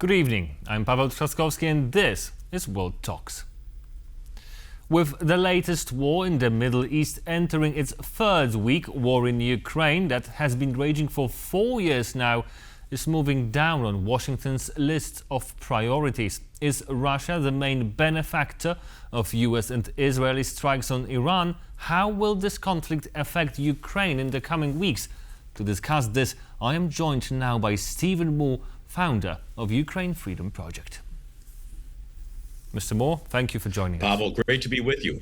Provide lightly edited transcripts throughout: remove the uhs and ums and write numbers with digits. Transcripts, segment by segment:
Good evening, I'm Paweł Trzaskowski and this is World Talks. With the latest war in the Middle East entering its third week, war in Ukraine that has been raging for 4 years now is moving down on Washington's list of priorities. Is Russia the main benefactor of U.S. and Israeli strikes on Iran? How will this conflict affect Ukraine in the coming weeks? To discuss this, I am joined now by Stephen Moore, founder of Ukraine Freedom Project. Mr. Moore, thank you for joining us. Paweł, great to be with you.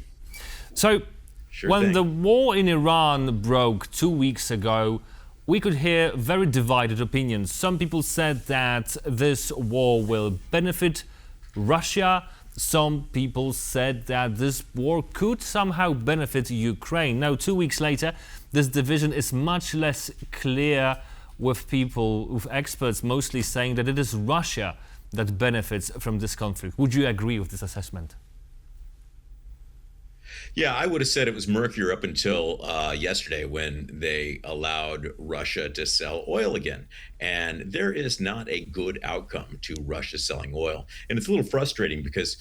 So, when Sure thing. the war in Iran broke 2 weeks ago, we could hear very divided opinions. Some people said that this war will benefit Russia. Some people said that this war could somehow benefit Ukraine. Now, 2 weeks later, this division is much less clear, with experts mostly saying that it is Russia that benefits from this conflict. Would you agree with this assessment? Yeah, I would have said it was murkier up until yesterday when they allowed Russia to sell oil again. And there is not a good outcome to Russia selling oil. And it's a little frustrating because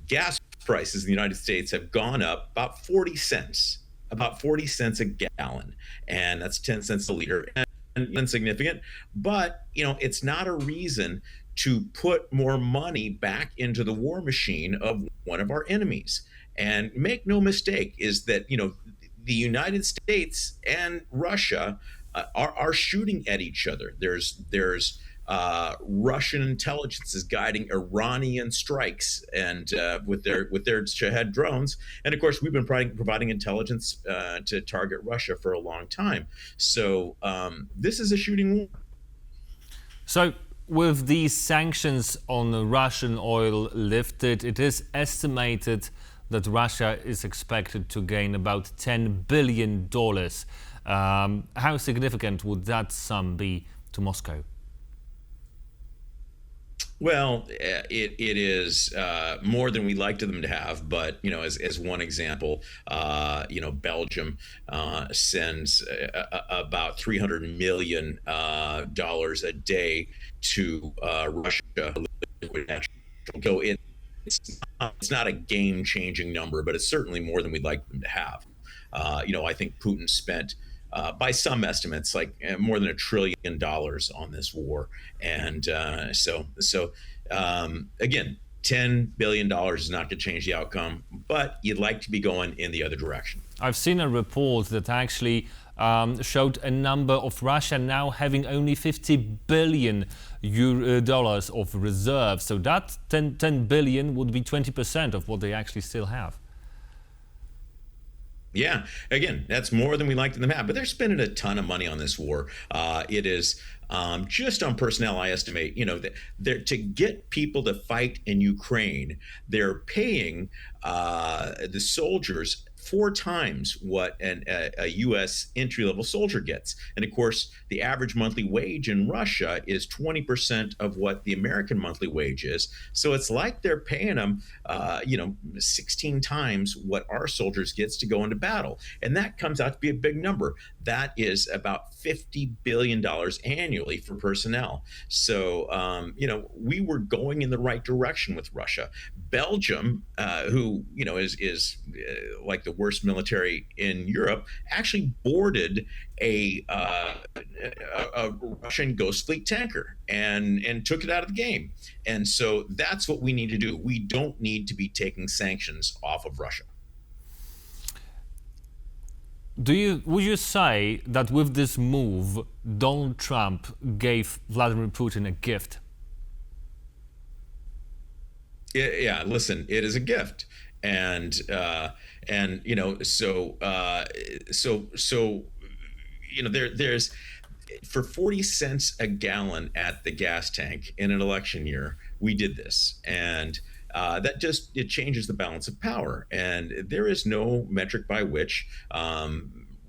gas prices in the United States have gone up about 40 cents a gallon. And that's 10 cents a liter. And insignificant, but it's not a reason to put more money back into the war machine of one of our enemies. And make no mistake, is that the United States and Russia are shooting at each other. There's Russian intelligence is guiding Iranian strikes and with their Shahed drones, and of course we've been providing intelligence to target Russia for a long time. So this is a shooting war. So, with these sanctions on Russian oil lifted, it is estimated that Russia is expected to gain about $10 billion. How significant would that sum be to Moscow? Well, it is more than we'd like them to have, but as one example, Belgium sends about $300 million a day to Russia. So it's not a game-changing number, but it's certainly more than we'd like them to have. I think Putin spent, by some estimates, like more than $1 trillion on this war. And again, $10 billion is not going to change the outcome, but you'd like to be going in the other direction. I've seen a report that actually showed a number of Russia now having only $50 billion of reserves. So that 10 billion would be 20% of what they actually still have. Yeah, again, that's more than we like them to have, but they're spending a ton of money on this war. It is just on personnel, I estimate, that to get people to fight in Ukraine, they're paying the soldiers 4 times what a U.S. entry-level soldier gets. And of course, the average monthly wage in Russia is 20% of what the American monthly wage is. So it's like they're paying them, 16 times what our soldiers gets to go into battle. And that comes out to be a big number. That is about $50 billion annually for personnel. So, we were going in the right direction with Russia. Belgium, who, is like the worst military in Europe, actually boarded a Russian Ghost Fleet tanker and took it out of the game. And so that's what we need to do. We don't need to be taking sanctions off of Russia. Would you say that with this move, Donald Trump gave Vladimir Putin a gift? Yeah, listen, it is a gift. There's for 40 cents a gallon at the gas tank in an election year, we did this. And that it changes the balance of power. And there is no metric by which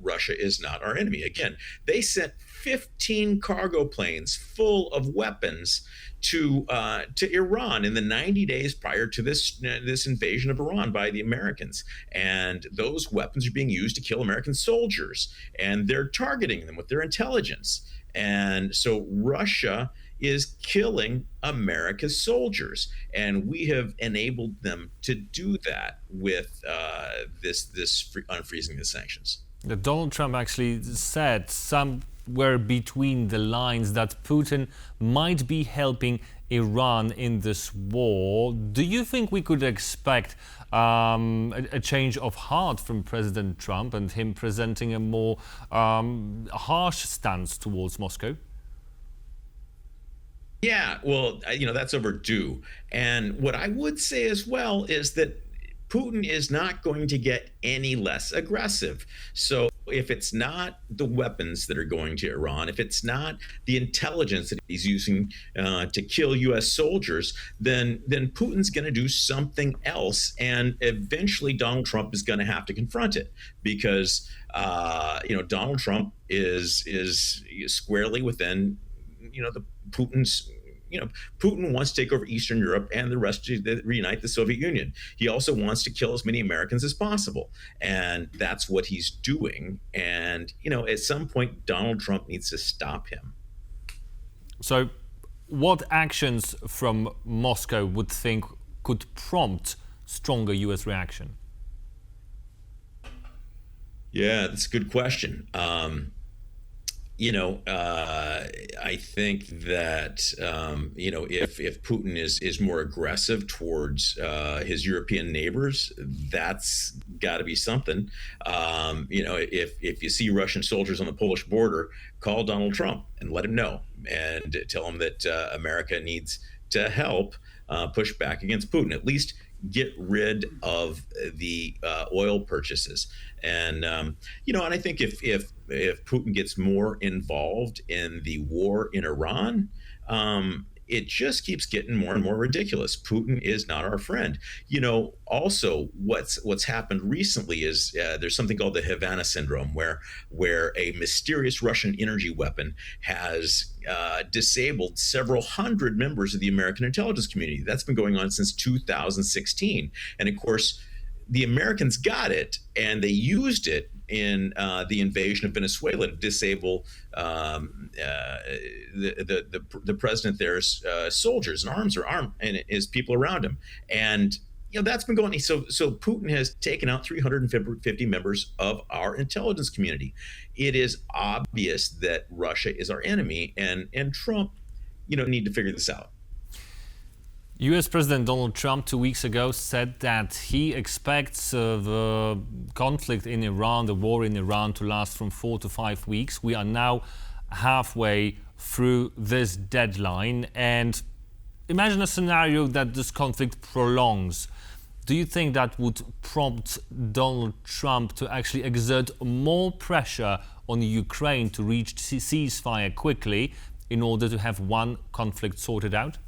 Russia is not our enemy. Again, they sent 15 cargo planes full of weapons to Iran in the 90 days prior to this invasion of Iran by the Americans. And those weapons are being used to kill American soldiers. And they're targeting them with their intelligence. And so Russia is killing America's soldiers, and we have enabled them to do that with unfreezing the sanctions. Donald Trump actually said somewhere between the lines that Putin might be helping Iran in this war. Do you think we could expect a change of heart from President Trump and him presenting a more harsh stance towards Moscow? Yeah, well, that's overdue. And what I would say as well is that Putin is not going to get any less aggressive. So if it's not the weapons that are going to Iran, if it's not the intelligence that he's using to kill U.S. soldiers, then Putin's going to do something else, and eventually Donald Trump is going to have to confront it because Donald Trump is squarely within the Putin's. Putin wants to take over Eastern Europe and the rest to reunite the Soviet Union. He also wants to kill as many Americans as possible. And that's what he's doing. And, at some point, Donald Trump needs to stop him. So what actions from Moscow would think could prompt stronger U.S. reaction? Yeah, that's a good question. I think that if Putin is more aggressive towards his European neighbors, that's got to be something. If you see Russian soldiers on the Polish border, call Donald Trump and let him know, and tell him that America needs to help push back against Putin. At least get rid of the oil purchases. And and I think if Putin gets more involved in the war in Iran, it just keeps getting more and more ridiculous. Putin is not our friend. Also what's happened recently is there's something called the Havana syndrome, where a mysterious Russian energy weapon has disabled several hundred members of the American intelligence community. That's been going on since 2016. And of course, the Americans got it, and they used it in the invasion of Venezuela to disable the president there's soldiers and arm and his people around him. And that's been going on. So Putin has taken out 350 members of our intelligence community. It is obvious that Russia is our enemy, and Trump need to figure this out. U.S. President Donald Trump 2 weeks ago said that he expects the conflict in Iran, the war in Iran, to last from 4 to 5 weeks. We are now halfway through this deadline, and imagine a scenario that this conflict prolongs. Do you think that would prompt Donald Trump to actually exert more pressure on Ukraine to reach ceasefire quickly in order to have one conflict sorted out?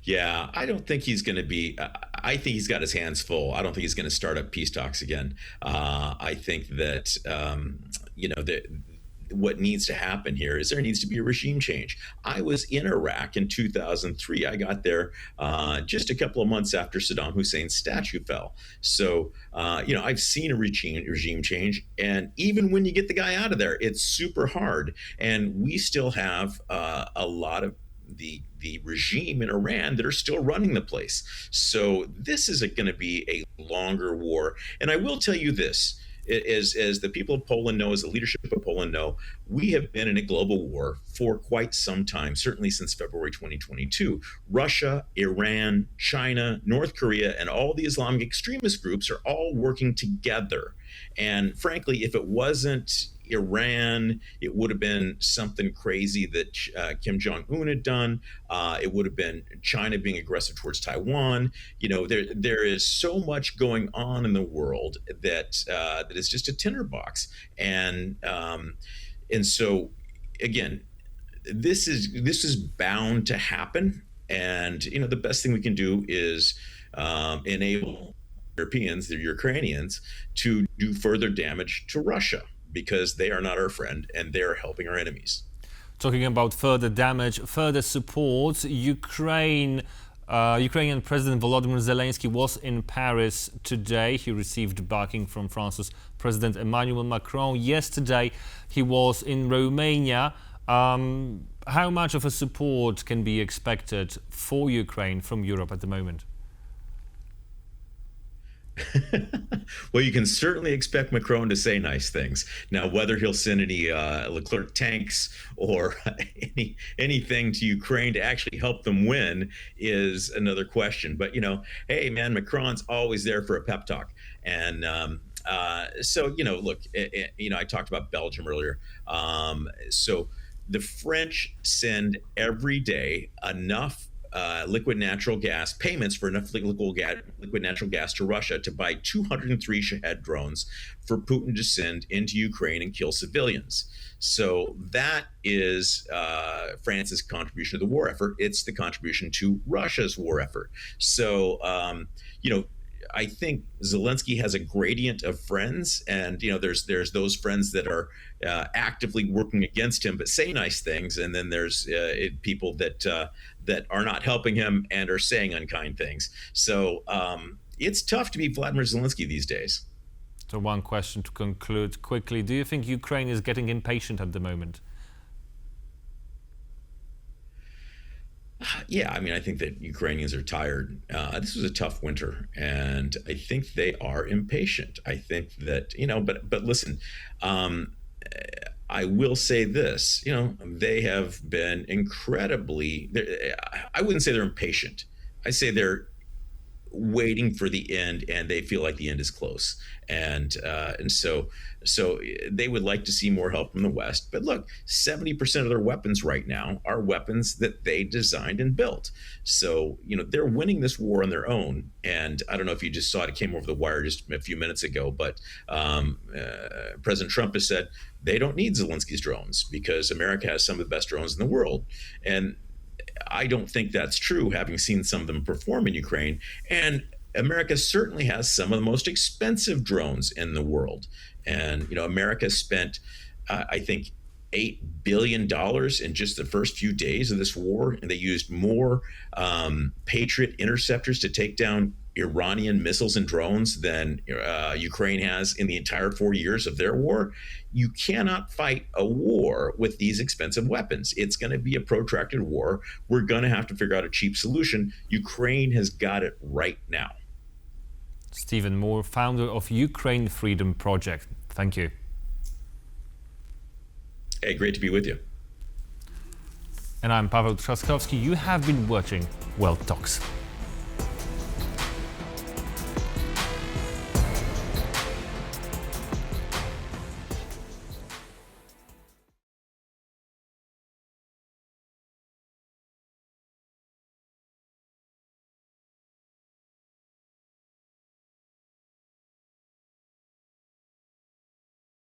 Yeah, I don't think he's going to be. I think he's got his hands full. I don't think he's going to start up peace talks again. I think that what needs to happen here is there needs to be a regime change. I was in Iraq in 2003. I got there just a couple of months after Saddam Hussein's statue fell. So I've seen a regime change, and even when you get the guy out of there, it's super hard. And we still have a lot of the regime in Iran that are still running the place. So this is going to be a longer war. And I will tell you this, as the people of Poland know, as the leadership of Poland know, we have been in a global war for quite some time, certainly since February 2022. Russia, Iran, China, North Korea, and all the Islamic extremist groups are all working together. And frankly, if it wasn't Iran, it would have been something crazy that Kim Jong-un had done. It would have been China being aggressive towards Taiwan. There is so much going on in the world that is just a tinderbox. And so again, this is bound to happen. And the best thing we can do is enable Europeans, the Ukrainians, to do further damage to Russia, because they are not our friend and they're helping our enemies. Talking about further damage, further support, Ukraine Ukrainian President Volodymyr Zelensky was in Paris today. He received backing from France's President Emmanuel Macron. Yesterday, he was in Romania. How much of a support can be expected for Ukraine from Europe at the moment? Well, you can certainly expect Macron to say nice things. Now, whether he'll send any Leclerc tanks or anything to Ukraine to actually help them win is another question. But, hey, man, Macron's always there for a pep talk. And so, look, I talked about Belgium earlier. So the French send every day enough liquid natural gas payments for enough liquid natural gas to Russia to buy 203 Shahed drones for Putin to send into Ukraine and kill civilians. So that is France's contribution to the war effort. It's the contribution to Russia's war effort. So, I think Zelensky has a gradient of friends, and there's those friends that are actively working against him but say nice things, and then there's people that are not helping him and are saying unkind things. So it's tough to be Vladimir Zelensky these days. So one question to conclude quickly: do you think Ukraine is getting impatient at the moment? Yeah, I think that Ukrainians are tired. This was a tough winter, and I think they are impatient. I think that, but listen, I will say this, they have been incredibly, I wouldn't say they're impatient. I say they're waiting for the end, and they feel like the end is close. And so they would like to see more help from the West. But look, 70% of their weapons right now are weapons that they designed and built. So, they're winning this war on their own. And I don't know if you just saw it, it came over the wire just a few minutes ago, but President Trump has said they don't need Zelensky's drones because America has some of the best drones in the world. And I don't think that's true, having seen some of them perform in Ukraine. And America certainly has some of the most expensive drones in the world. And, America spent, I think, $8 billion in just the first few days of this war. And they used more Patriot interceptors to take down Iranian missiles and drones than Ukraine has in the entire 4 years of their war. You cannot fight a war with these expensive weapons. It's going to be a protracted war. We're going to have to figure out a cheap solution. Ukraine has got it right now. Stephen Moore, founder of Ukraine Freedom Project. Thank you. Hey, great to be with you. And I'm Paweł Trzaskowski. You have been watching World Talks.